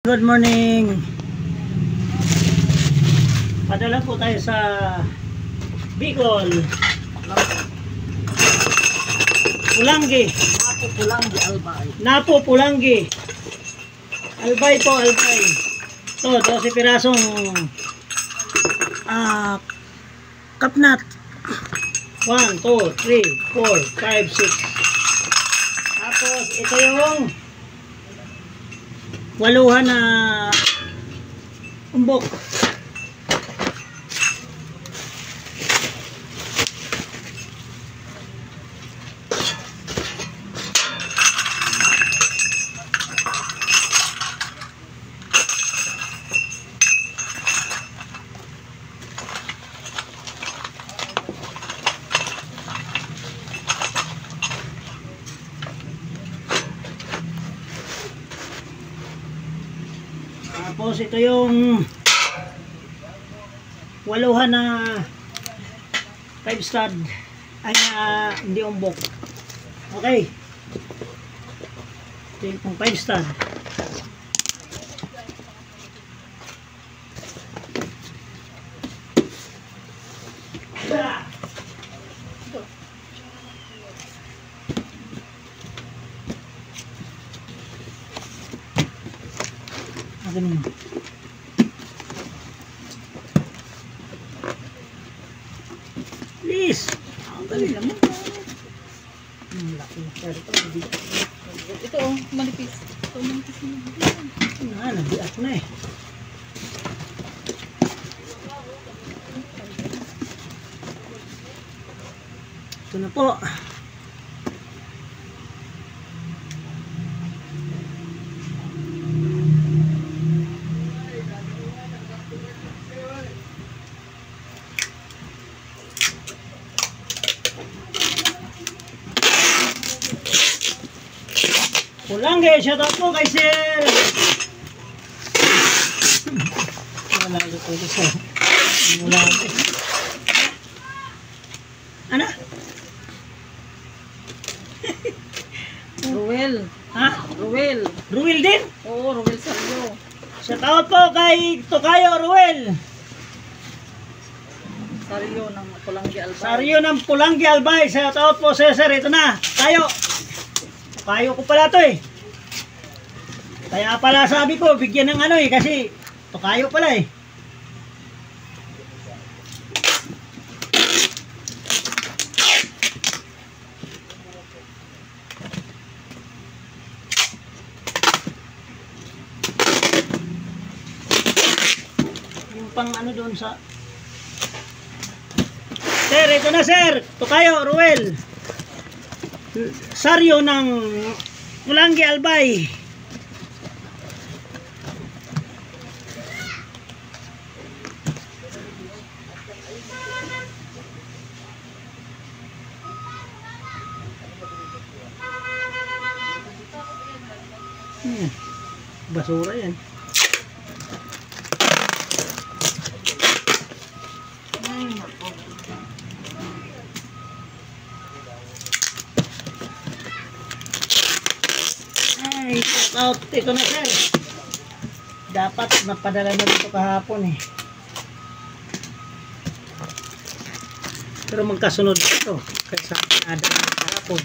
Good morning. Padala po tayo sa Bicol. Pulangi. Pulangi, Albay. Napo Pulangi. Albay po, Albay. Ito, 12 pirasong kapnat. 1, 2, 3, 4, 5, 6. Tapos ito yung waluhan na umbok. Tapos ito yung waluhan na 5 stud ay hindi umbok. Okay, ito yung 5 stud. Please. Ang dali naman. Laki na siya ito. Ito oh, manipis. Ito manipis na. Nabiak na eh. Ito na po. Pulangi, shout out po kay Sir. Wala ko po sir. Wala ko. Ano? Ruel. Ha? Ruel. Ruel din? Oo, Ruel Salyo. Shout out po kay Tokayo Ruel. Saryo ng Pulangi, Albay. Saryo ng Pulangi, Albay. Shout out po sir. Ito na. Tayo. Tokayo ko pala to eh. Kaya pala sabi ko, bigyan ng ano eh. Kasi Tokayo pala eh. Yung pang ano doon sa... Sir, ito na sir. Tokayo, Ruel. Saryo ng Pulangi, Albay. Basura yan. Ay, shout out. Ito na sir. Dapat napadala na dito kahapon eh. Pero magkasunod ito kaysa nadala kahapon.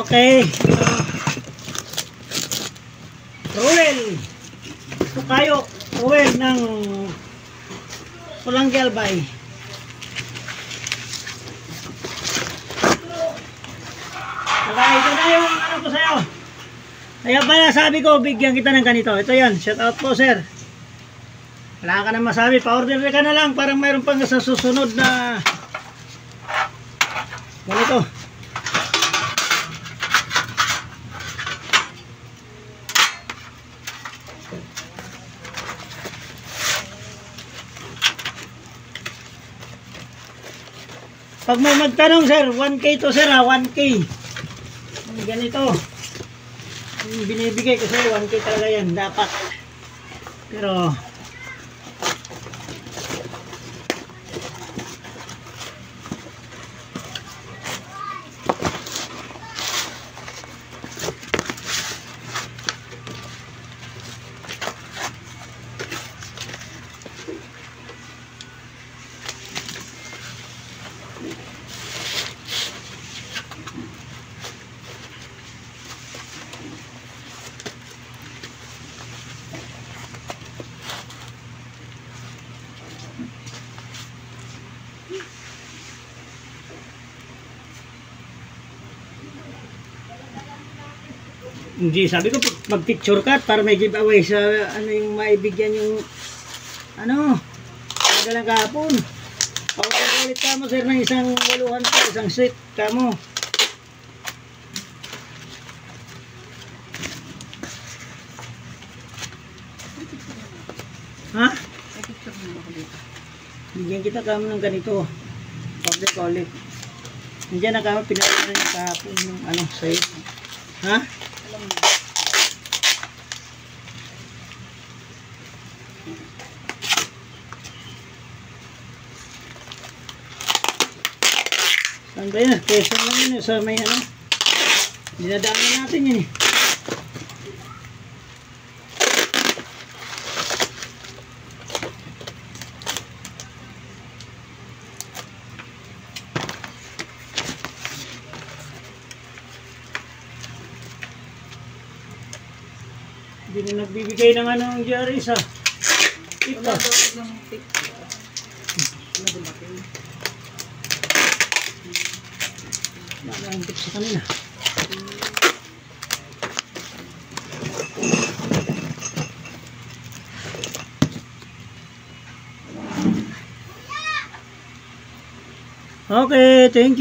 Okay. Ruel. Tokayo. Ruel ng Pulangi, Albay. Okay, ito na yung ano ko sa'yo. Kaya pala sabi ko, bigyan kita ng ganito. Ito yan, shout out po sir. Wala ka na masabi, pa-order ka na lang para mayroon pang sa susunod na ganito. Pag may magtanong sir, 1K to sir ha, 1K. Ganito. Yung binibigay ko sa'yo, 1K talaga yan, dapat. Pero hindi, sabi ko mag-picture ka para may giveaway sa ano yung maibigyan yung ano magalang kahapon. Ulit ka mo sir ng isang 800 pa, isang set ka mo. Ha? May picture mo ako dito. Bigyan kita kamo ng ganito. Order ko ulit. Nandiyan na kamo, pinagawa niya kahapon yung ano sa'yo. Ha? Alam mo. Saan ba yan? Quezon lang yun sa may ano. Dinadaanan natin yun eh. Hindi na nagbibigay ng ano ang GRS ha. Wala daw yung picture. Wala dumating. Wala ang tip sa kanila. Okay, thank you.